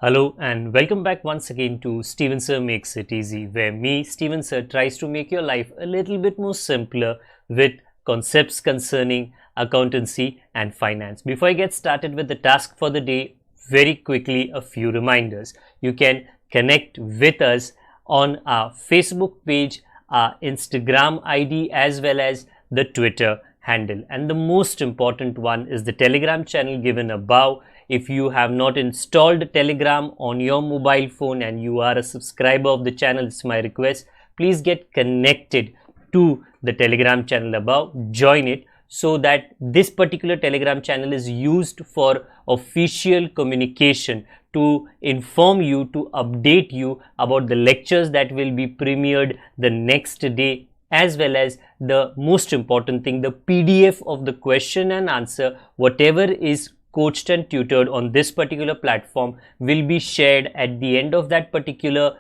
Hello and welcome back once again to Steven Sir Makes It Easy, where me, Steven Sir, tries to make your life a little bit more simpler with concepts concerning accountancy and finance. Before I get started with the task for the day, very quickly a few reminders. You can connect with us on our Facebook page, our Instagram ID as well as the Twitter handle. And the most important one is the Telegram channel given above. If you have not installed Telegram on your mobile phone and you are a subscriber of the channel, it's my request, please get connected to the Telegram channel above, join it, so that this particular Telegram channel is used for official communication to inform you, to update you about the lectures that will be premiered the next day, as well as the most important thing, the PDF of the question and answer, whatever is coached and tutored on this particular platform will be shared at the end of that particular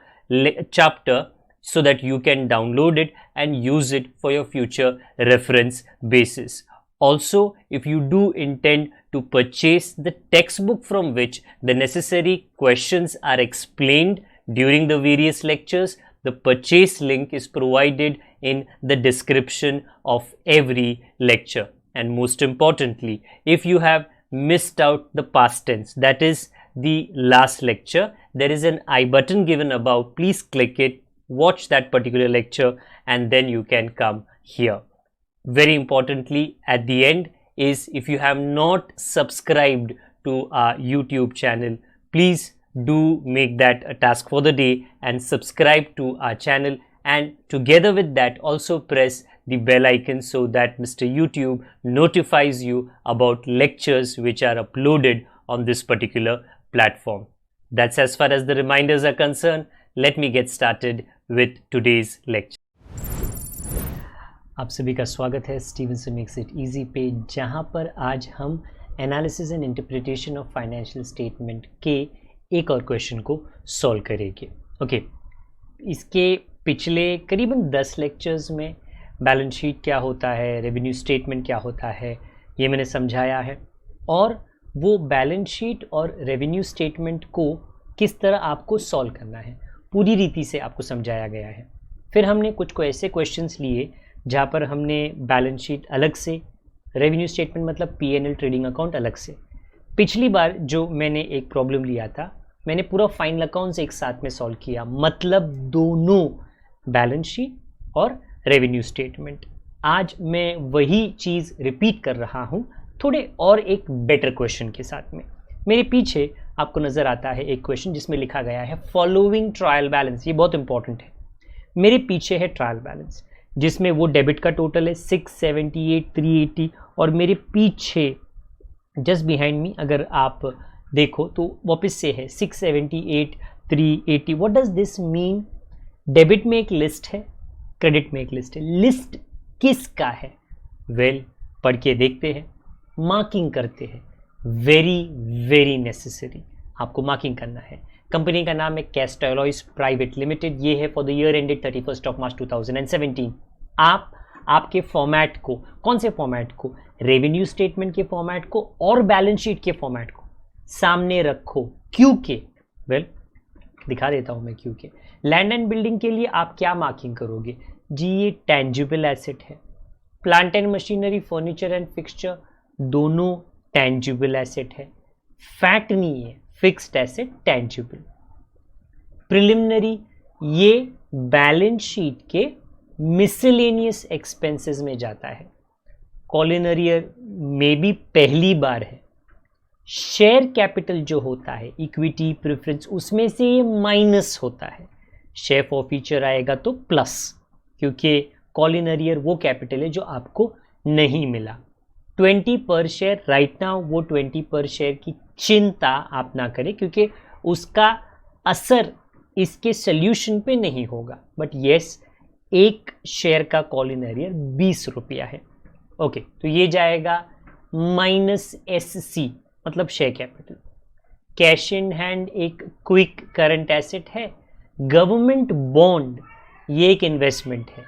chapter, so that you can download it and use it for your future reference basis. Also, if you do intend to purchase the textbook from which the necessary questions are explained during the various lectures, the purchase link is provided in the description of every lecture. And most importantly, if you have missed out the past tense, that is the last lecture, there is an I button given above. Please click it, watch that particular lecture, and then you can come here. Very importantly, at the end is, if you have not subscribed to our YouTube channel, please do make that a task for the day and subscribe to our channel, and together with that also press the bell icon so that Mr. YouTube notifies you about lectures which are uploaded on this particular platform. That's as far as the reminders are concerned. Let me get started with today's lecture. आप सभी का स्वागत है Steven sir makes it easy पे, जहां पर आज हम analysis and interpretation of financial statement के एक और क्वेश्चन को सॉल्व करेंगे। ओके, इसके पिछले करीबन 10 लेक्चर्स में बैलेंस शीट क्या होता है, रेवेन्यू स्टेटमेंट क्या होता है, ये मैंने समझाया है, और वो बैलेंस शीट और रेवेन्यू स्टेटमेंट को किस तरह आपको सॉल्व करना है पूरी रीति से आपको समझाया गया है। फिर हमने कुछ ऐसे क्वेश्चंस लिए जहाँ पर हमने बैलेंस शीट अलग से, रेवेन्यू स्टेटमेंट मतलब P&L ट्रेडिंग अकाउंट अलग से। पिछली बार जो मैंने एक प्रॉब्लम लिया था, मैंने पूरा फाइनल अकाउंट्स एक साथ में सॉल्व किया, मतलब दोनों बैलेंस शीट और रेवेन्यू स्टेटमेंट। आज मैं वही चीज़ रिपीट कर रहा हूँ, थोड़े और एक बेटर क्वेश्चन के साथ में। मेरे पीछे आपको नज़र आता है एक क्वेश्चन जिसमें लिखा गया है फॉलोइंग ट्रायल बैलेंस। ये बहुत इंपॉर्टेंट है। मेरे पीछे है ट्रायल बैलेंस जिसमें वो डेबिट का टोटल है 678 380, और मेरे पीछे जस्ट बिहाइंड मी अगर आप देखो तो वापस से है 678 380। What does this mean? Debit में एक लिस्ट है, क्रेडिट में एक लिस्ट है। लिस्ट किसका है? वेल, पढ़ के देखते हैं, मार्किंग करते हैं। वेरी वेरी नेसेसरी, आपको मार्किंग करना है। कंपनी का नाम है कैस्टलॉयज प्राइवेट लिमिटेड। ये है फॉर द ईयर एंडेड 31 मार्च 2017। आप आपके फॉर्मेट को, कौन से फॉर्मेट को? रेवेन्यू स्टेटमेंट के फॉर्मेट को और बैलेंस शीट के फॉर्मेट को सामने रखो। क्यों के? वेल, दिखा देता हूं मैं क्यों के। लैंड एंड बिल्डिंग के लिए आप क्या मार्किंग करोगे जी? ये टेंजिबल एसेट है। Plant and machinery, furniture and fixture, दोनों टेंजिबल एसेट है। फैक्ट नहीं है, फिक्स्ड एसेट टेंजिबल। प्रिलिमिनरी, ये बैलेंस शीट के मिसलेनियस एक्सपेंसेस में जाता है। कॉलन एरियर में भी पहली बार है। शेयर कैपिटल जो होता है, इक्विटी प्रेफरेंस, उसमें से ये माइनस होता है। शेयर फॉरफीचर आएगा तो प्लस, क्योंकि कॉलन एरियर वो कैपिटल है जो आपको नहीं मिला। 20 पर शेयर राइट नाउ, वो 20 पर शेयर की चिंता आप ना करें, क्योंकि उसका असर इसके सोल्यूशन पे नहीं होगा। बट येस, एक शेयर का कॉलन एरियर 20 रुपया है। ओके, तो ये जाएगा -SC, मतलब share capital. Cash in hand एक क्विक करंट एसेट है। गवर्नमेंट बॉन्ड ये एक इन्वेस्टमेंट है।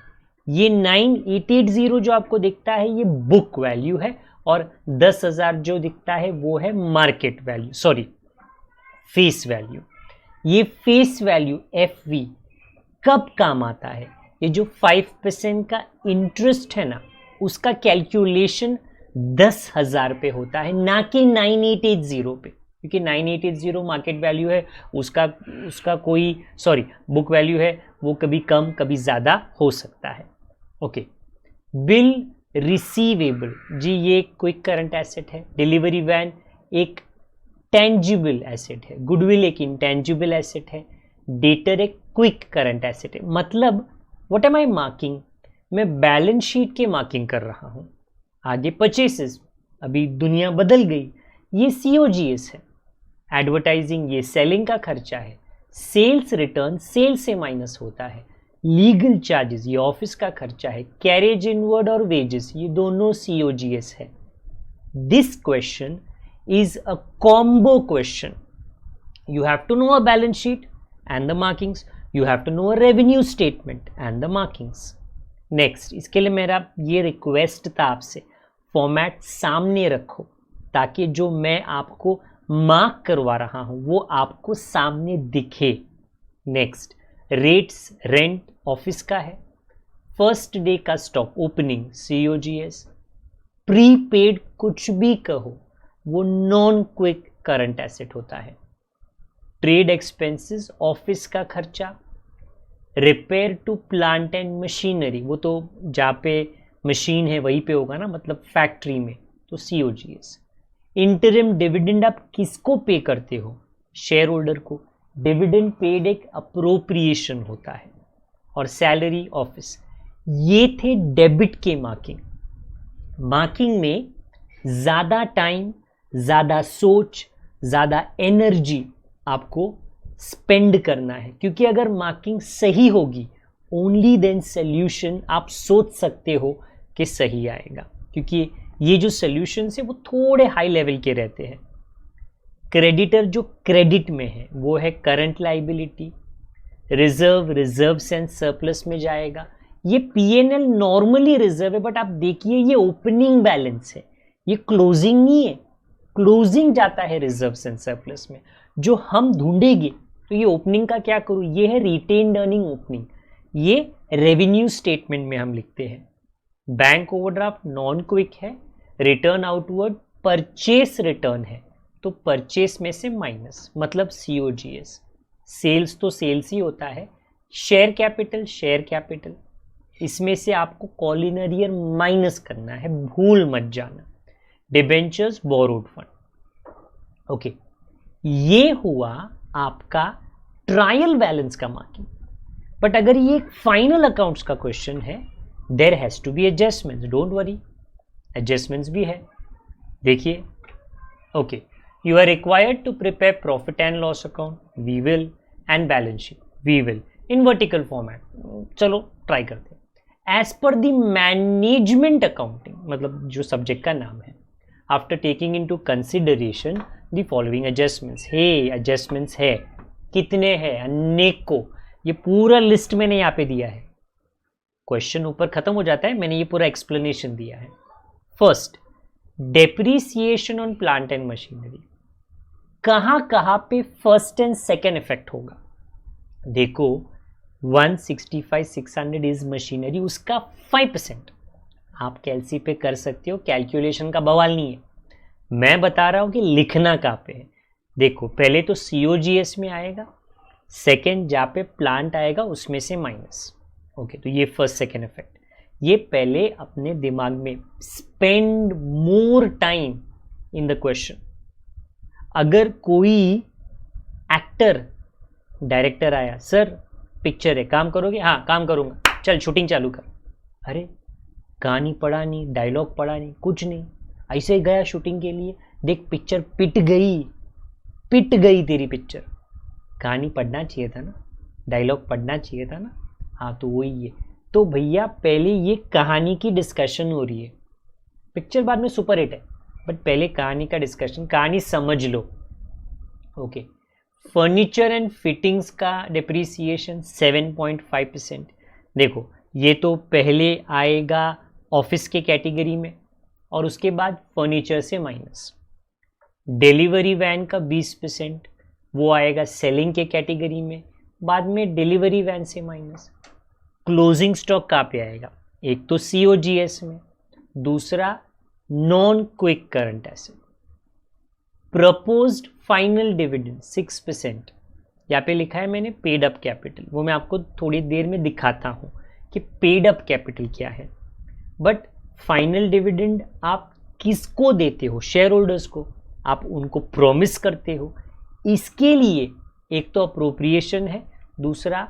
ये 9880 जो आपको दिखता है ये बुक वैल्यू है, और 10,000 जो दिखता है वो है market value, sorry face value. ये फेस वैल्यू FV कब काम आता है? ये जो 5% का इंटरेस्ट है ना, उसका कैलकुलेशन 10,000 पे होता है, ना कि 9880 पे, क्योंकि 9880 मार्केट वैल्यू है, उसका कोई बुक वैल्यू है, वो कभी कम कभी ज़्यादा हो सकता है। ओके, बिल रिसीवेबल जी, ये क्विक करंट एसेट है। डिलीवरी वैन एक टेंजिबल एसेट है। गुडविल एक इंटेंजिबल एसेट है। डेटर एक क्विक करंट एसेट है। मतलब व्हाट एम आई मार्किंग? मैं बैलेंस शीट के मार्किंग कर रहा हूं। आगे परचेसेस, अभी दुनिया बदल गई, ये COGS है। एडवर्टाइजिंग ये सेलिंग का खर्चा है। सेल्स रिटर्न सेल्स से माइनस होता है। लीगल चार्जेस ये ऑफिस का खर्चा है। कैरेज इनवर्ड और वेजेस ये दोनों COGS है। This question is a combo question. You have to know a balance sheet and the markings. You have to know a revenue statement and the markings. Next, इसके लिए मेरा ये request था आपसे, फॉर्मेट सामने रखो ताकि जो मैं आपको मार्क करवा रहा हूँ वो आपको सामने दिखे। नेक्स्ट, रेट्स रेंट ऑफिस का है। फर्स्ट डे का स्टॉक ओपनिंग COGS। प्रीपेड कुछ भी कहो, वो नॉन क्विक करंट एसेट होता है। ट्रेड एक्सपेंसेस ऑफिस का खर्चा। Repair to plant and machinery, वो तो जहाँ पे मशीन है वहीं पे होगा ना, मतलब फैक्ट्री में, तो COGS। इंटरिम डिविडेंड आप किसको पे करते हो? शेयर होल्डर को। डिविडेंड पेड एक अप्रोप्रिएशन होता है। और सैलरी ऑफिस। ये थे डेबिट के मार्किंग। मार्किंग में ज़्यादा टाइम, ज़्यादा सोच, ज़्यादा एनर्जी आपको स्पेंड करना है, क्योंकि अगर मार्किंग सही होगी ओनली देन सोल्यूशन आप सोच सकते हो कि सही आएगा, क्योंकि ये जो सोल्यूशन है वो थोड़े हाई लेवल के रहते हैं। क्रेडिटर जो क्रेडिट में है वो है current liability. Reserves and surplus में जाएगा। ये P&L नॉर्मली रिजर्व है, बट आप देखिए ये ओपनिंग बैलेंस है, ये क्लोजिंग नहीं है। क्लोजिंग जाता है रिजर्व्स एंड सरप्लस में। जो हम ढूंढेंगे तो ये ओपनिंग का क्या करूं, ये है रिटेन्ड अर्निंग ओपनिंग, ये रेवेन्यू स्टेटमेंट में हम लिखते हैं। बैंक ओवरड्राफ्ट नॉन क्विक है। रिटर्न आउटवर्ड परचेस रिटर्न है, तो परचेस में से माइनस, मतलब COGS। सेल्स तो सेल्स ही होता है। शेयर कैपिटल, इसमें से आपको कॉलिनरियर माइनस करना है, भूल मत जाना। Debentures borrowed fund. ओके, ये हुआ आपका ट्रायल बैलेंस का मार्किंग। बट अगर ये एक फाइनल अकाउंट्स का क्वेश्चन है, there has to be adjustments. Don't worry, adjustments भी है। देखिए, okay, you are required to prepare profit and loss account, we will, and balance sheet, we will, in vertical format. चलो try करते हैं। As per the management accounting, मतलब जो subject का नाम है, after taking into consideration the following adjustments. हे adjustments है, कितने हैं? अनेकों। ये पूरा लिस्ट मैंने यहाँ पे दिया है। क्वेश्चन ऊपर खत्म हो जाता है, मैंने ये पूरा एक्सप्लेनेशन दिया है। First, depreciation on plant and machinery. कहाँ कहाँ पे फर्स्ट एंड सेकेंड इफेक्ट होगा? देखो, 165,600 इज मशीनरी, उसका 5% आप कैलसी पे कर सकते हो, कैलकुलेशन का बवाल नहीं है। मैं बता रहा हूं कि लिखना कहाँ पे है। देखो, पहले तो COGS में आएगा, सेकेंड जहाँ पे प्लांट आएगा उसमें से माइनस। ओके, तो ये फर्स्ट सेकेंड इफेक्ट। ये पहले अपने दिमाग में spend more time in the question. अगर कोई एक्टर, डायरेक्टर आया, सर पिक्चर है, काम करोगे? हाँ काम करूँगा, चल शूटिंग चालू कर। अरे कहानी पढ़ा नहीं, डायलॉग पढ़ा नहीं, कुछ नहीं, ऐसे ही गया शूटिंग के लिए। देख पिक्चर पिट गई तेरी पिक्चर। कहानी पढ़ना चाहिए था ना, डायलॉग पढ़ना चाहिए था ना। हाँ, तो वही है। तो भैया पहले ये कहानी की डिस्कशन हो रही है, पिक्चर बाद में सुपर हिट है, बट पहले कहानी का डिस्कशन, कहानी समझ लो। ओके, फर्नीचर एंड फिटिंग्स का डिप्रिसिएशन 7.5%। देखो, ये तो पहले आएगा ऑफिस के कैटेगरी में और उसके बाद फर्नीचर से माइनस। डिलीवरी वैन का 20%, वो आएगा सेलिंग के कैटेगरी में, बाद में डिलीवरी वैन से माइनस। क्लोजिंग स्टॉक कहाँ पे आएगा, एक तो COGS में, दूसरा non quick current asset. Proposed final dividend 6%, यहाँ पे लिखा है मैंने पेड अप कैपिटल, वो मैं आपको थोड़ी देर में दिखाता हूँ कि पेड अप कैपिटल क्या है। बट फाइनल डिविडेंड आप किसको देते हो, शेयर होल्डर्स को, आप उनको प्रॉमिस करते हो। इसके लिए एक तो अप्रोप्रिएशन है, दूसरा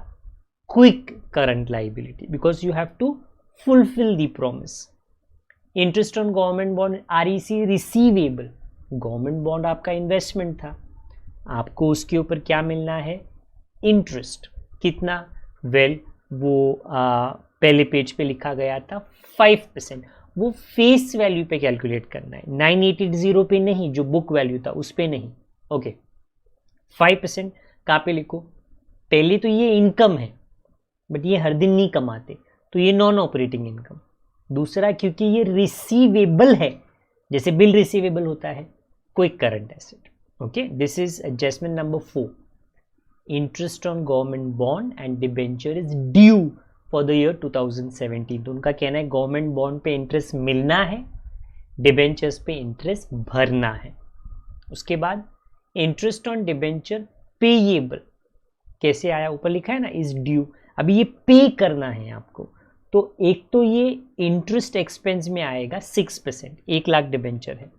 quick current liability, because you have to fulfil the promise. Interest on government bond REC receivable, government bond आपका इन्वेस्टमेंट था, आपको उसके ऊपर क्या मिलना है, इंटरेस्ट। कितना, वेल वो पहले पेज पे लिखा गया था 5%, वो फेस वैल्यू पे कैलकुलेट करना है, 9880 पे नहीं, जो बुक वैल्यू था उस पे नहीं। ओके 5% कहाँ पे लिखो, पहले तो ये इनकम है बट ये हर दिन नहीं कमाते, तो ये नॉन ऑपरेटिंग इनकम। दूसरा क्योंकि ये रिसीवेबल है, जैसे बिल रिसीवेबल होता है, quick current asset. Okay, this is adjustment number 4। Interest on government bond and debenture is due for the year 2017। तो उनका कहना है गवर्नमेंट बॉन्ड पे इंटरेस्ट मिलना है, डिबेंचर्स पे इंटरेस्ट भरना है। उसके बाद इंटरेस्ट ऑन डिबेंचर पेएबल कैसे आया, ऊपर लिखा है ना इज ड्यू, अभी ये पे करना है आपको। तो एक तो ये इंटरेस्ट एक्सपेंस में आएगा 6%, 1 लाख डिबेंचर है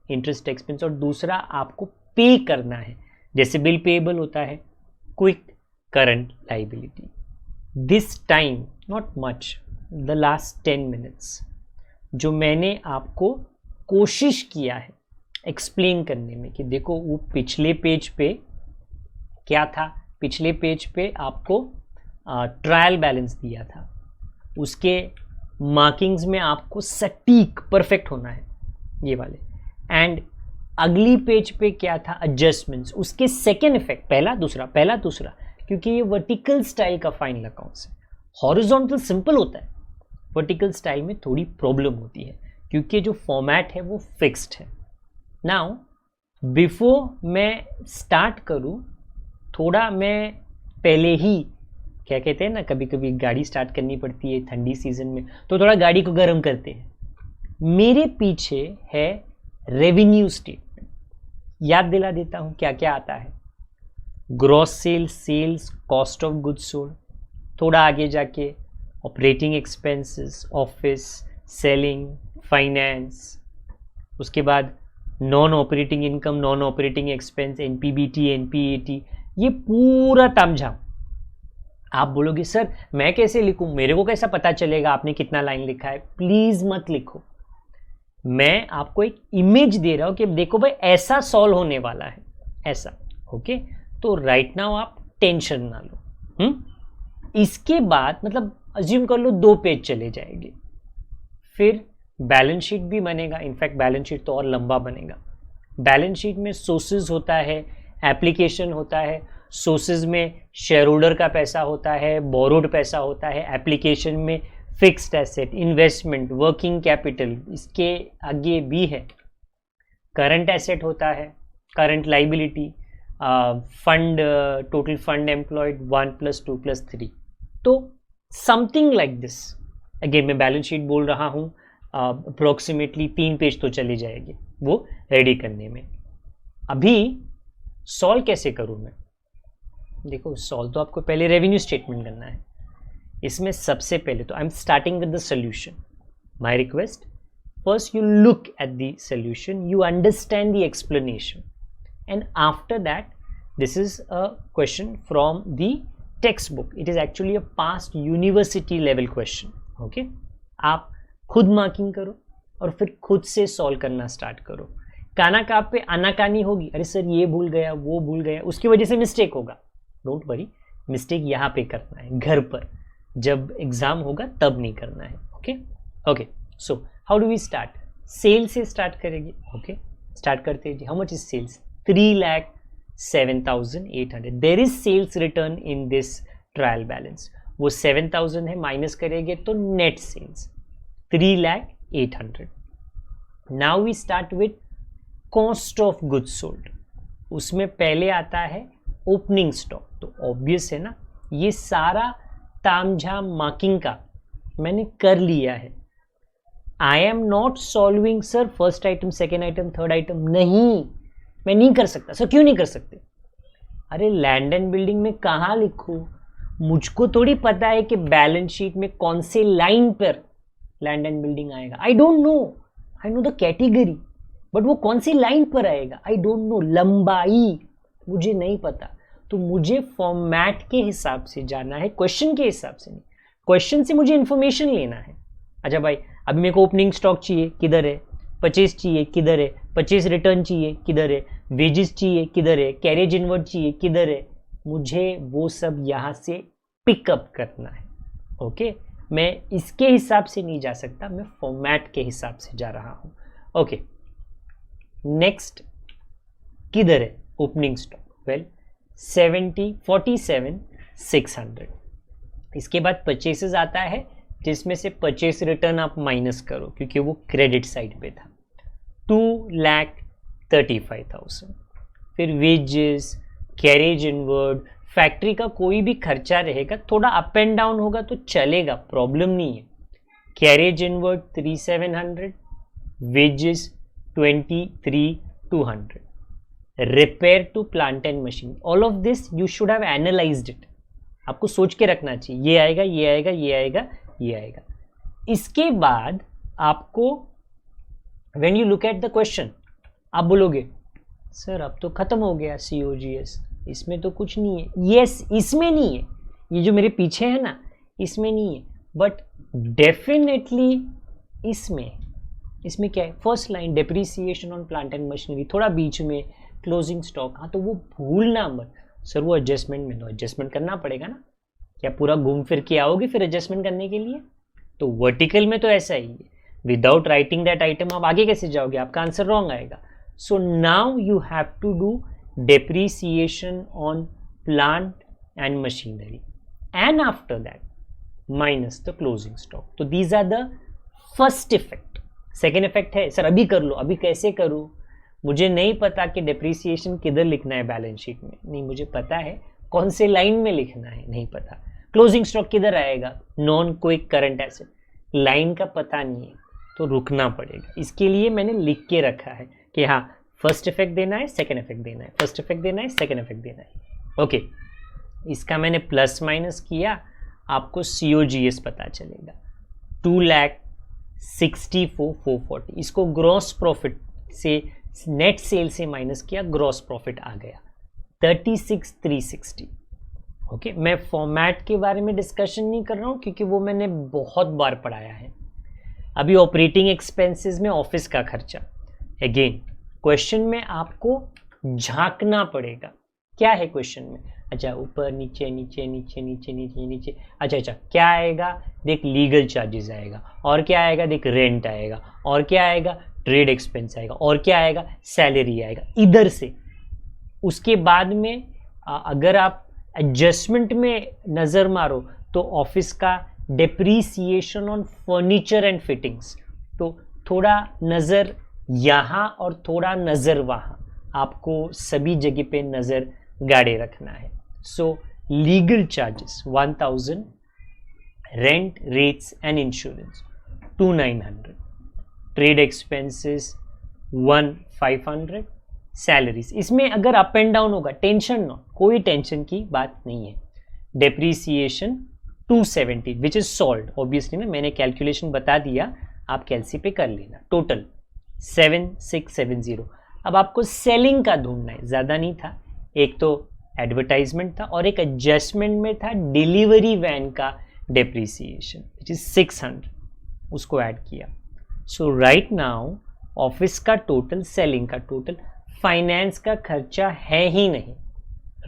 इंटरेस्ट एक्सपेंस, और दूसरा आपको पे करना है, जैसे बिल पेएबल होता है, quick current liability. This time not much, the last 10 minutes जो मैंने आपको कोशिश किया है एक्सप्लेन करने में कि देखो वो पिछले पेज पे क्या था, पिछले पेज पे आपको ट्रायल बैलेंस दिया था, उसके मार्किंग्स में आपको सटीक परफेक्ट होना है ये वाले, एंड अगली पेज पे क्या था एडजस्टमेंट्स, उसके सेकेंड इफेक्ट, पहला दूसरा, क्योंकि ये वर्टिकल स्टाइल का फाइनल अकाउंट्स है। हॉरिजॉन्टल सिंपल होता है, वर्टिकल स्टाइल में थोड़ी प्रॉब्लम होती है क्योंकि जो फॉर्मेट है वो फिक्स्ड है। नाउ बिफोर मैं स्टार्ट करूं, थोड़ा मैं पहले ही, क्या कहते हैं ना, कभी कभी गाड़ी स्टार्ट करनी पड़ती है ठंडी सीजन में, तो थोड़ा गाड़ी को गर्म करते हैं। मेरे पीछे है रेवेन्यू स्टेटमेंट, याद दिला देता हूं क्या क्या आता है। Gross sales, cost of goods sold, थोड़ा आगे जाके operating expenses, office, selling, finance, उसके बाद non operating income, non operating expense, NPBT, NPAT, ये पूरा तामझाम। आप बोलोगे सर मैं कैसे लिखूं, मेरे को कैसा पता चलेगा आपने कितना लाइन लिखा है। प्लीज मत लिखो, मैं आपको एक इमेज दे रहा हूं कि देखो भाई ऐसा सॉल्व होने वाला है, ऐसा। ओके, तो राइट नाउ आप टेंशन ना लो। इसके बाद मतलब अज्यूम कर लो 2 पेज चले जाएंगे, फिर बैलेंस शीट भी बनेगा, इनफैक्ट बैलेंस शीट तो और लंबा बनेगा। बैलेंस शीट में सोर्सेज होता है, एप्लीकेशन होता है, सोर्सेज में शेयर होल्डर का पैसा होता है, बोरोड पैसा होता है, एप्लीकेशन में fixed asset, investment, working capital, इसके आगे भी है करंट एसेट होता है, current liability, fund, total fund employed 1 + 2 + 3, तो समथिंग लाइक दिस। अगेन मैं बैलेंस शीट बोल रहा हूँ, अप्रोक्सीमेटली 3 पेज तो चले जाएंगे वो रेडी करने में। अभी सॉल्व कैसे करूँ मैं, देखो सॉल्व तो आपको पहले रेवेन्यू स्टेटमेंट करना है। इसमें सबसे पहले तो I am starting with the solution. My request, first you look at the solution, you understand the explanation, and after that this is a question from the text book, it is actually a past university level question. Okay, आप खुद marking करो और फिर खुद से solve करना start करो। काना का पे आनाकानी होगी, अरे सर ये भूल गया, वो भूल गया, उसकी वजह से मिस्टेक होगा। डोंट वरी, मिस्टेक यहाँ पे करना है, घर पर जब एग्जाम होगा तब नहीं करना है। Okay okay, so how do we start, sale से स्टार्ट करेंगे। ओके, स्टार्ट करते हैं। How much is sales, 3,07,800। There is sales return in this trial balance, वो 7,000 है, माइनस करेंगे तो net sales 3,08,000। Now we start with cost of goods sold. उसमें पहले आता है ओपनिंग स्टॉक। तो ऑब्वियस है ना, ये सारा तामझाम मार्किंग का मैंने कर लिया है। I am not solving sir first item, second item, third item, नहीं, मैं नहीं कर सकता। सर क्यों नहीं कर सकते? अरे लैंड एंड बिल्डिंग में कहाँ लिखूं? मुझको थोड़ी पता है कि बैलेंस शीट में कौन से लाइन पर लैंड एंड बिल्डिंग आएगा। I don't know, I know the category, but वो कौन सी लाइन पर आएगा आई डोंट नो। लंबाई मुझे नहीं पता। तो मुझे फॉर्मेट के हिसाब से जाना है, क्वेश्चन के हिसाब से नहीं। क्वेश्चन से मुझे इंफॉर्मेशन लेना है। अच्छा भाई, अभी मेरे को ओपनिंग स्टॉक चाहिए, किधर है? परचेज चाहिए, किधर है? परचेज रिटर्न चाहिए, किधर है? वेजेस चाहिए, किधर है? कैरेज इनवर्ड चाहिए, किधर है? मुझे वो सब यहाँ से पिकअप करना है। ओके, मैं इसके हिसाब से नहीं जा सकता, मैं फॉर्मेट के हिसाब से जा रहा हूँ। ओके, नेक्स्ट किधर है ओपनिंग स्टॉक? वेल 47,600। इसके बाद परचेसेस आता है, जिसमें से परचेस रिटर्न आप माइनस करो क्योंकि वो क्रेडिट साइड पे था, 2,35,000। फिर वेजेस, कैरेज इनवर्ड, फैक्ट्री का कोई भी खर्चा रहेगा, थोड़ा अप एंड डाउन होगा तो चलेगा, प्रॉब्लम नहीं है। Carriage inward 3,700, wages 23,200, repair to plant and machine. All of this you should have analysed it. आपको सोच के रखना चाहिए, ये आएगा, ये आएगा, ये आएगा, ये आएगा। इसके बाद आपको when you look at the question, आप बोलोगे सर अब तो खत्म हो गया COGS, इसमें तो कुछ नहीं है। यस, इसमें नहीं है, ये जो मेरे पीछे है ना, इसमें नहीं है, बट डेफिनेटली इसमें क्या है? First line depreciation on plant and machinery, थोड़ा बीच में क्लोजिंग स्टॉक। हाँ, तो वो भूलना मत सर, वो एडजस्टमेंट में तो एडजस्टमेंट करना पड़ेगा ना। क्या पूरा घूम फिर के आओगे फिर एडजस्टमेंट करने के लिए? तो वर्टिकल में तो ऐसा ही है, विदाउट राइटिंग दैट आइटम आप आगे कैसे जाओगे? आपका आंसर रॉन्ग आएगा। So now you have to do depreciation on plant and machinery and after that minus the closing stock. तो these are the first effect. Second effect है sir अभी कर लो, अभी कैसे करूँ? मुझे नहीं पता कि डेप्रिसिएशन किधर लिखना है बैलेंस शीट में, नहीं मुझे पता है कौन से लाइन में लिखना है, नहीं पता। क्लोजिंग स्टॉक किधर आएगा? Non quick current asset, line का पता नहीं है, तो रुकना पड़ेगा। इसके लिए मैंने लिख के रखा है कि हाँ, फर्स्ट इफेक्ट देना है, सेकेंड इफेक्ट देना है, फर्स्ट इफेक्ट देना है, सेकेंड इफेक्ट देना है। ओके, इसका मैंने प्लस माइनस किया, आपको COGS पता चलेगा 2,64,440। इसको ग्रॉस प्रॉफिट से, नेट सेल से माइनस किया, ग्रॉस प्रॉफिट आ गया 36,360। ओके, मैं फॉर्मेट के बारे में डिस्कशन नहीं कर रहा हूँ क्योंकि वो मैंने बहुत बार पढ़ाया है। अभी ऑपरेटिंग एक्सपेंसेस में ऑफिस का खर्चा, अगेन क्वेश्चन में आपको झांकना पड़ेगा, क्या है क्वेश्चन में? अच्छा, ऊपर नीचे नीचे नीचे नीचे नीचे नीचे, अच्छा क्या आएगा? देख लीगल चार्जेस आएगा, और क्या आएगा? देख रेंट आएगा, और क्या आएगा? ट्रेड एक्सपेंस आएगा, और क्या आएगा? सैलरी आएगा इधर से। उसके बाद में अगर आप एडजस्टमेंट में नज़र मारो तो ऑफिस का depreciation on furniture and fittings, तो थोड़ा नज़र यहाँ और थोड़ा नज़र वहाँ, आपको सभी जगह पे नज़र गाड़े रखना है। सो legal charges 1,000, rent, rates and insurance 2,900, trade expenses 1,500, salaries. इसमें अगर अप एंड डाउन होगा टेंशन नो, कोई टेंशन की बात नहीं है। Depreciation 270 which is solve obviously ना, मैंने कैलकुलेशन बता दिया, आप कैलसी पे कर लेना। टोटल 7,670। अब आपको सेलिंग का ढूंढना है, ज़्यादा नहीं था, एक तो एडवर्टाइजमेंट था और एक एडजस्टमेंट में था डिलीवरी वैन का डेप्रीसिएशन विच इज 600, उसको ऐड किया। सो राइट नाउ ऑफिस का टोटल, सेलिंग का टोटल, फाइनेंस का खर्चा है ही नहीं,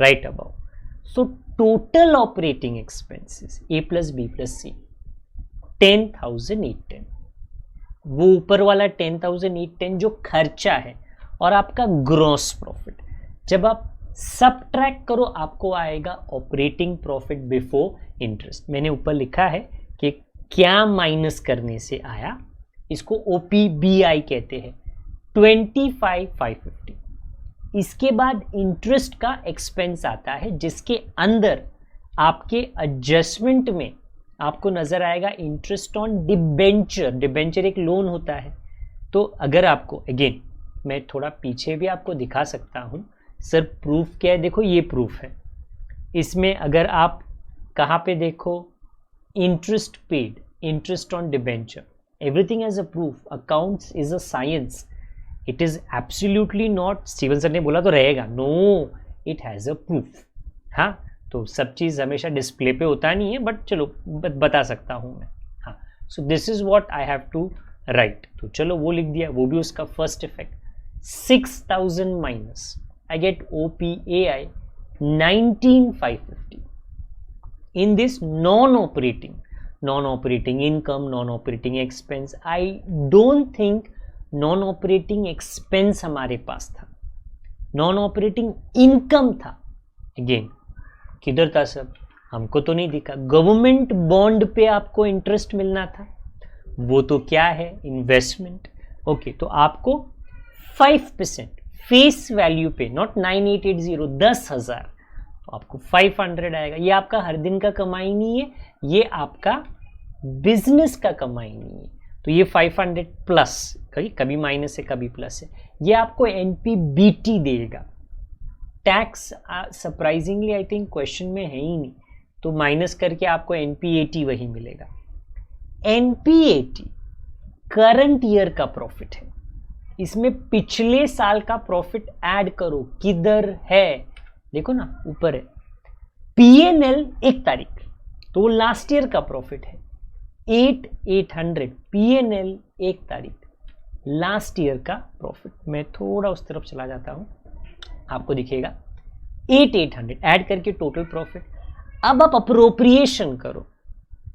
right about. So total operating expenses A + B + C 10,810, वो ऊपर वाला 10,810 जो खर्चा है, और आपका ग्रॉस प्रॉफिट जब आप सबट्रैक्ट करो आपको आएगा ऑपरेटिंग प्रॉफिट बिफोर इंटरेस्ट। मैंने ऊपर लिखा है कि क्या माइनस करने से आया, इसको OPBI कहते हैं, 25,550। इसके बाद इंटरेस्ट का एक्सपेंस आता है, जिसके अंदर आपके एडजस्टमेंट में आपको नजर आएगा इंटरेस्ट ऑन डिबेंचर। डिबेंचर एक लोन होता है। तो अगर आपको अगेन मैं थोड़ा पीछे भी आपको दिखा सकता हूं, सर प्रूफ क्या है, देखो ये प्रूफ है। इसमें अगर आप कहाँ पे देखो, interest paid, interest on debenture, everything as a proof. Accounts is a science, it is absolutely not, Steven sir ने बोला तो रहेगा, no, it has a proof. हाँ, तो सब चीज़ हमेशा डिस्प्ले पे होता नहीं है, बट चलो बता सकता हूँ मैं। हाँ, so this is what I have to write. तो चलो वो लिख दिया, वो भी उसका फर्स्ट इफेक्ट। 6000 माइनस, I get OPAI 19550 in this non-operating income, non-operating expense. I don't think non-operating expense हमारे पास था, non-operating income था। अगेन किधर था सब, हमको तो नहीं दिखा। गवर्नमेंट बॉन्ड पे आपको इंटरेस्ट मिलना था, वो तो क्या है, इन्वेस्टमेंट। ओके, तो आपको 5% फेस वैल्यू पे, नॉट 9880, 10,000, तो आपको 500 आएगा। ये आपका हर दिन का कमाई नहीं है, ये आपका बिजनेस का कमाई नहीं है। तो ये 500 प्लस, कभी माइनस है कभी प्लस है, ये आपको NPBT देगा। Tax surprisingly I think question में है ही नहीं, तो माइनस करके आपको NPAT वही मिलेगा। NPAT करंट ईयर का प्रॉफिट है, इसमें पिछले साल का प्रॉफिट ऐड करो, किधर है, देखो ना ऊपर है। PNL 1 तारीख, तो लास्ट ईयर का प्रॉफिट है 8800। PNL 1 तारीख, लास्ट ईयर का प्रॉफिट। मैं थोड़ा उस तरफ चला जाता हूं, आपको दिखेगा 8800 ऐड करके टोटल प्रॉफिट। अब आप अप्रोप्रिएशन करो,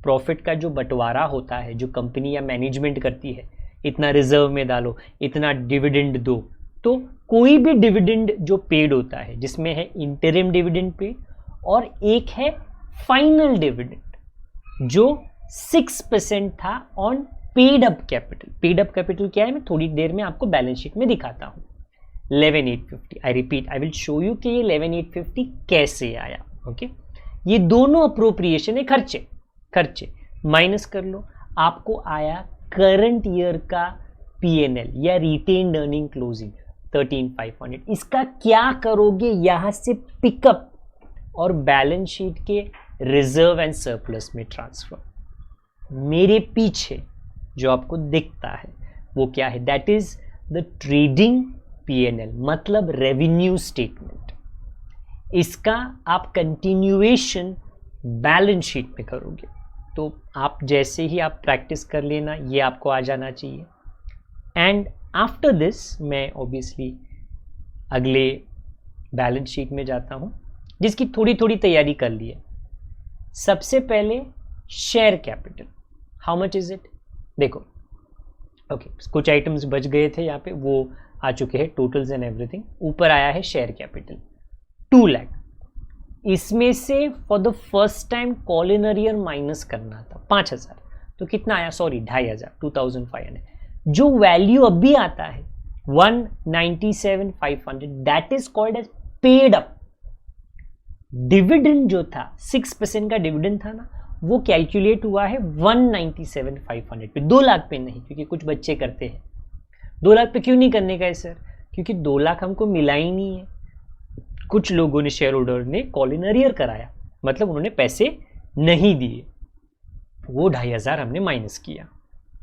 प्रॉफिट का जो बंटवारा होता है, जो कंपनी या मैनेजमेंट करती है, इतना रिजर्व में डालो, इतना डिविडेंड दो। तो कोई भी डिविडेंड जो पेड होता है, जिसमें है इंटरिम डिविडेंड पेड और एक है फाइनल डिविडेंड जो 6% था on paid up capital. Paid up capital क्या है, मैं थोड़ी देर में आपको बैलेंस शीट में दिखाता हूं। 11850, I repeat, I will show you कि ये 11850 कैसे आया। ओके, ये दोनों अप्रोप्रिएशन है, खर्चे माइनस कर लो, आपको आया करंट ईयर का PNL या रिटेन्ड अर्निंग क्लोजिंग 13500। इसका क्या करोगे, यहां से पिकअप और बैलेंस शीट के रिजर्व एंड सरप्लस में ट्रांसफर। मेरे पीछे जो आपको दिखता है वो क्या है, that is the trading PNL, मतलब रेवेन्यू स्टेटमेंट। इसका आप कंटिन्यूएशन बैलेंस शीट में करोगे। तो आप जैसे ही आप प्रैक्टिस कर लेना, ये आपको आ जाना चाहिए। एंड आफ्टर दिस मैं ऑब्वियसली अगले बैलेंस शीट में जाता हूं, जिसकी थोड़ी थोड़ी तैयारी कर ली है। सबसे पहले share capital, how much is it, देखो। ओके, कुछ आइटम्स बच गए थे यहाँ पे, वो आ चुके हैं, टोटल्स एंड एवरीथिंग। ऊपर आया है शेयर कैपिटल 2 लाख। इसमें से फॉर द फर्स्ट टाइम कॉलिनर ईयर माइनस करना था 5000, तो कितना आया, सॉरी 2500, 2500। जो वैल्यू अभी आता है 197,500, that is called as paid up. Dividend जो था 6% का डिविडेंड था ना, वो कैलकुलेट हुआ है 197,500 पे, 2 लाख पे नहीं, क्योंकि कुछ बच्चे करते हैं 2 लाख पे क्यों नहीं करने का है सर, क्योंकि 2 लाख हमको मिला ही नहीं है। कुछ लोगों ने, शेयर होल्डर ने कॉलिनर ईयर कराया, मतलब उन्होंने पैसे नहीं दिए, वो 2500 हमने माइनस किया,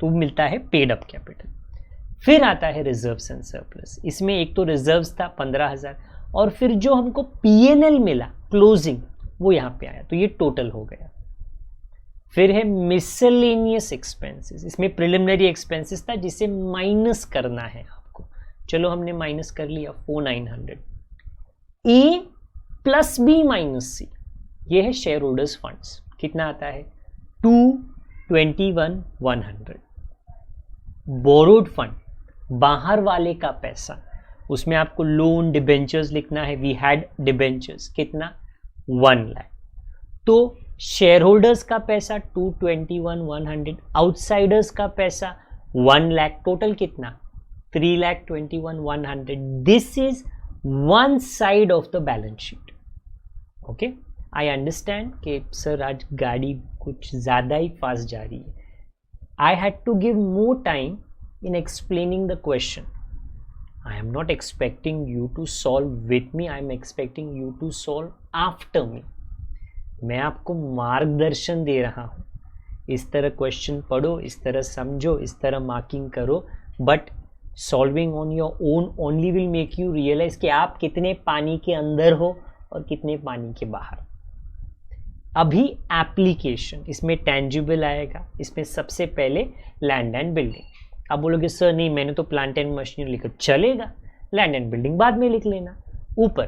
तो मिलता है पेड अप कैपिटल। फिर आता है रिजर्व्स एंड सरप्लस। इसमें एक तो रिजर्व्स था 15000 और फिर जो हमको PNL मिला क्लोजिंग, वो यहाँ पे आया, तो ये टोटल हो गया। फिर है मिसलेनियस एक्सपेंसेस, इसमें प्रिलिमिनरी एक्सपेंसेस था जिसे माइनस करना है आपको। चलो हमने माइनस कर लिया 4900। A plus B minus C, ये है शेयर होल्डर्स फंड्स, कितना आता है 221,100। बोरोड फंड, बाहर वाले का पैसा, उसमें आपको लोन डिबेंचर्स लिखना है। वी हैड डिबेंचर्स, कितना 1 लाख। तो शेयर होल्डर्स का पैसा 221,100, आउटसाइडर्स का पैसा 1 लाख, टोटल कितना 3,21,100। This is one side of the balance sheet. Okay, I understand कि सर आज गाड़ी कुछ ज़्यादा ही फास्ट जा रही है. I had to give more time in explaining the question. I am not expecting you to solve with me, I am expecting you to solve after me. मैं आपको मार्गदर्शन दे रहा हूँ, इस तरह क्वेश्चन पढ़ो, इस तरह समझो, इस तरह मार्किंग करो, but solving on your own only will make you realise कि आप कितने पानी के अंदर हो और कितने पानी के बाहर. अभी एप्लीकेशन, इसमें टेंजिबल आएगा, इसमें सबसे पहले लैंड एंड बिल्डिंग. आप बोलोगे सर नहीं मैंने तो प्लांट एंड मशीनरी लिखा, चलेगा, लैंड एंड बिल्डिंग बाद में लिख लेना. ऊपर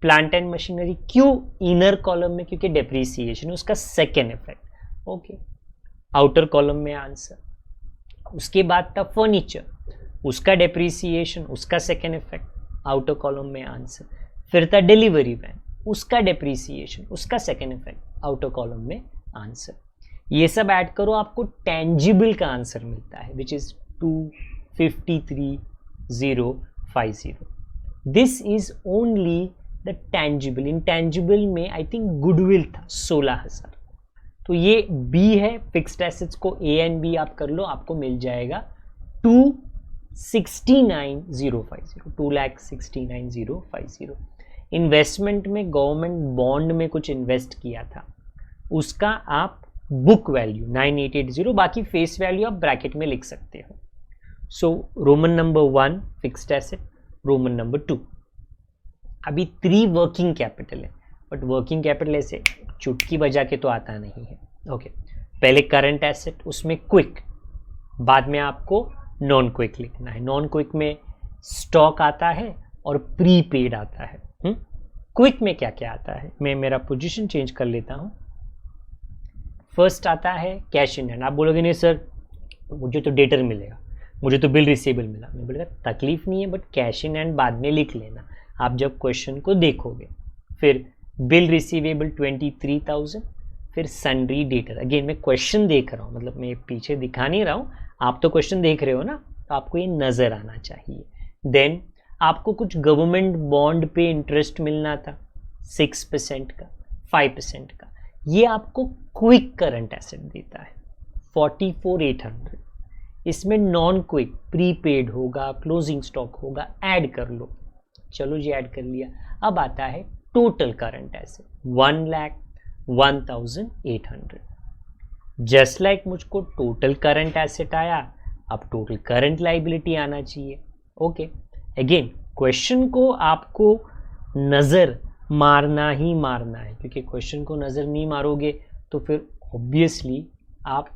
प्लांट एंड मशीनरी क्यों इनर कॉलम में, क्योंकि डेप्रीसिएशन उसका second effect. Okay, outer column में आंसर. उसके बाद था फर्नीचर, उसका डेप्रीसिएशन उसका सेकेंड इफेक्ट, आउटर कॉलम में आंसर. फिर था डिलीवरी वैन, उसका डेप्रीसिएशन उसका सेकेंड इफेक्ट, आउटर कॉलम में आंसर. ये सब ऐड करो आपको टेंजिबल का आंसर मिलता है which is 253,050. This is only the tangible. Intangible में आई थिंक गुडविल था 16,000. तो ये बी है. फिक्स्ड एसेट्स को ए एंड बी आप कर लो, आपको मिल जाएगा 269,050, 2,69,050. इन्वेस्टमेंट में गवर्नमेंट बॉन्ड में कुछ इन्वेस्ट किया था, उसका आप बुक वैल्यू 9880, बाकी फेस वैल्यू आप ब्रैकेट में लिख सकते हो. So Roman number 1 fixed asset, Roman number 2. अभी 3 वर्किंग कैपिटल है, बट वर्किंग कैपिटल ऐसे चुटकी बजा के तो आता नहीं है. ओके, पहले करंट एसेट, उसमें क्विक, बाद में आपको नॉन क्विक लिखना है. नॉन क्विक में स्टॉक आता है और प्रीपेड आता है. क्विक में क्या क्या आता है, मैं मेरा पोजीशन चेंज कर लेता हूँ. फर्स्ट आता है कैश इन हैंड. आप बोलोगे नहीं सर मुझे तो डेटर मिलेगा, मुझे तो बिल रिसीवेबल मिला. मैं बोलेगा तकलीफ नहीं है, बट कैश इन हैंड बाद में लिख लेना आप जब क्वेश्चन को देखोगे. फिर बिल रिसीवेबल 23,000, फिर सन्ड्री डेटर. अगेन मैं क्वेश्चन देख रहा हूँ, मतलब मैं पीछे दिखा नहीं रहा हूँ, आप तो क्वेश्चन देख रहे हो ना, तो आपको ये नज़र आना चाहिए. देन आपको कुछ गवर्नमेंट बॉन्ड पे इंटरेस्ट मिलना था 6% का, 5% का. ये आपको क्विक करंट एसेट देता है 44,800. इसमें नॉन क्विक प्रीपेड होगा, क्लोजिंग स्टॉक होगा, ऐड कर लो. चलो जी ऐड कर लिया. अब आता है total current asset 1,01,800. Just like मुझको टोटल करंट एसेट आया, अब टोटल करंट लाइबिलिटी आना चाहिए. ओके, अगेन क्वेश्चन को आपको नज़र मारना ही मारना है, क्योंकि क्वेश्चन को नज़र नहीं मारोगे तो फिर ऑब्वियसली आप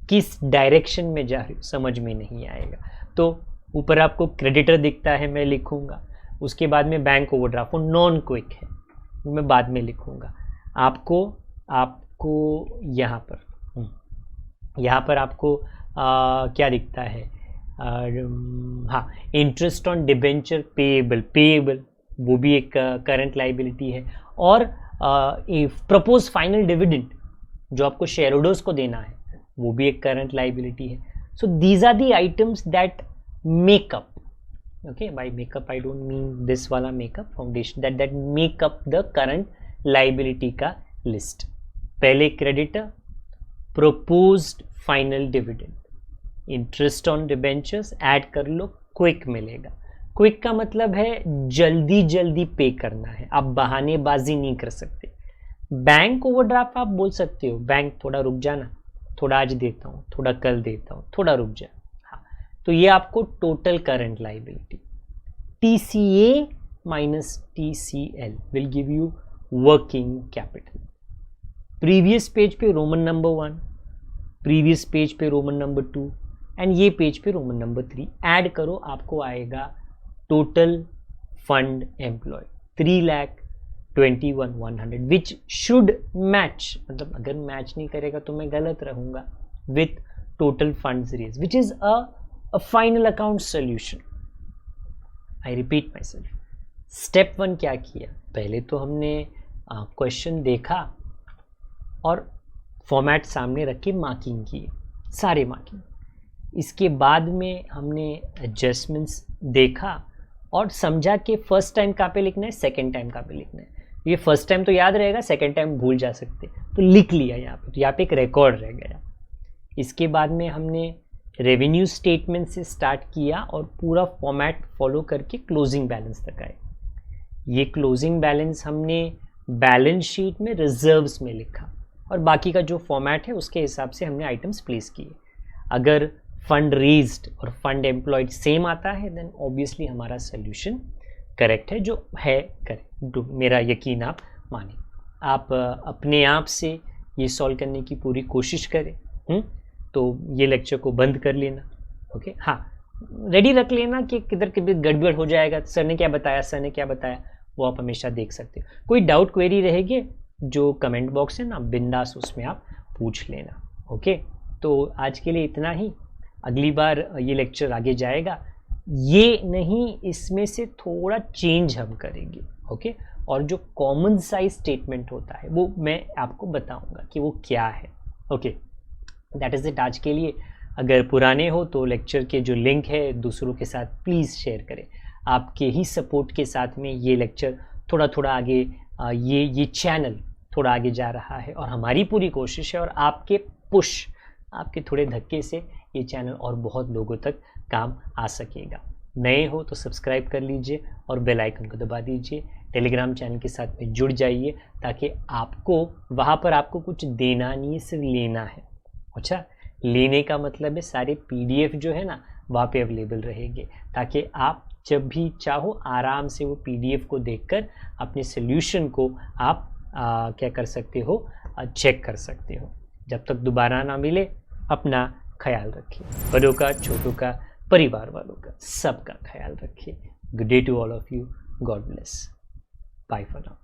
किस डायरेक्शन में जा रहे हो समझ में नहीं आएगा. तो ऊपर आपको क्रेडिटर दिखता है, मैं लिखूंगा. उसके बाद में बैंक ओवरड्राफ्ट, वो नॉन क्विक है, मैं बाद में लिखूंगा. आपको यहाँ पर आपको क्या दिखता है, हाँ, इंटरेस्ट ऑन डिबेंचर पेएबल, वो भी एक करंट लाइबिलिटी है. और प्रपोज फाइनल डिविडेंड जो आपको शेयर होल्डर्स को देना है, वो भी एक करंट लाइबिलिटी है. So these are the items that make up, okay, by makeup I don't mean this वाला makeup foundation, that make up the current liability का list. पहले creditor, proposed final dividend, interest on debentures, add कर लो, quick मिलेगा. Quick का मतलब है जल्दी जल्दी पे करना है, आप बहानेबाजी नहीं कर सकते. बैंक ओवरड्राफ्ट आप बोल सकते हो बैंक थोड़ा रुक जाना, थोड़ा आज देता हूँ, थोड़ा कल देता हूँ, थोड़ा रुक जा. हाँ, तो ये आपको total current liability. TCA minus TCL will give you working capital. Previous page पे रोमन नंबर 1, प्रीवियस पेज पे रोमन नंबर 2 एंड ये पेज पे रोमन नंबर 3. ऐड करो, आपको आएगा total fund employ 3,21,100 which should match, मतलब अगर मैच नहीं करेगा तो मैं गलत रहूंगा, with total funds raise which is a final account solution. I repeat myself. Step 1 क्या किया, पहले तो हमने क्वेश्चन देखा और फॉर्मेट सामने रख के मार्किंग किए, सारे मार्किंग. इसके बाद में हमने एडजस्टमेंट्स देखा और समझा कि फर्स्ट टाइम कहाँ पे लिखना है, सेकेंड टाइम कहाँ पे लिखना है। ये फर्स्ट टाइम तो याद रहेगा, सेकेंड टाइम भूल जा सकते, तो लिख लिया यहाँ पे, तो यहाँ पे एक रिकॉर्ड रह गया। इसके बाद में हमने रेवेन्यू स्टेटमेंट से स्टार्ट किया और पूरा फॉर्मेट फॉलो करके क्लोजिंग बैलेंस तक आए। ये क्लोजिंग बैलेंस हमने बैलेंस शीट में रिजर्व्स में लिखा और बाकी का जो फॉर्मेट है उसके हिसाब से हमने आइटम्स प्लेस किए। अगर फंड रेज्ड और फंड एम्प्लॉयड सेम आता है देन ऑब्वियसली हमारा सोल्यूशन करेक्ट है, जो है करेक्ट, मेरा यकीन आप माने। आप अपने आप से ये सॉल्व करने की पूरी कोशिश करें। तो ये लेक्चर को बंद कर लेना, ओके। हाँ, रेडी रख लेना कि किधर किधर गड़बड़ हो जाएगा, सर ने क्या बताया, सर ने क्या बताया, वो आप हमेशा देख सकते हो। कोई डाउट क्वेरी रहेगी जो कमेंट बॉक्स है ना, बिंदास उसमें आप पूछ लेना, ओके। तो आज के लिए इतना ही, अगली बार ये लेक्चर आगे जाएगा, ये नहीं इसमें से थोड़ा चेंज हम करेंगे, ओके। और जो कॉमन साइज स्टेटमेंट होता है वो मैं आपको बताऊंगा कि वो क्या है, ओके। दैट इज़ इट आज के लिए। अगर पुराने हो तो लेक्चर के जो लिंक है दूसरों के साथ प्लीज़ शेयर करें। आपके ही सपोर्ट के साथ में ये लेक्चर थोड़ा थोड़ा आगे, ये चैनल थोड़ा आगे जा रहा है और हमारी पूरी कोशिश है, और आपके पुश, आपके थोड़े धक्के से ये चैनल और बहुत लोगों तक काम आ सकेगा। नए हो तो सब्सक्राइब कर लीजिए और बेल आइकन को दबा दीजिए। टेलीग्राम चैनल के साथ में जुड़ जाइए ताकि आपको वहाँ पर आपको कुछ देना नहीं है, सिर्फ लेना है। अच्छा, लेने का मतलब है सारे PDF जो है ना वहाँ पे अवेलेबल रहेंगे, ताकि आप जब भी चाहो आराम से वो PDF को देखकर अपने सोल्यूशन को आप क्या कर सकते हो, चेक कर सकते हो। जब तक दोबारा ना मिले, अपना ख्याल रखिए, बड़ों का, छोटों का, परिवार वालों का, सबका ख्याल रखिए। Good day to all of you, God bless, bye for now.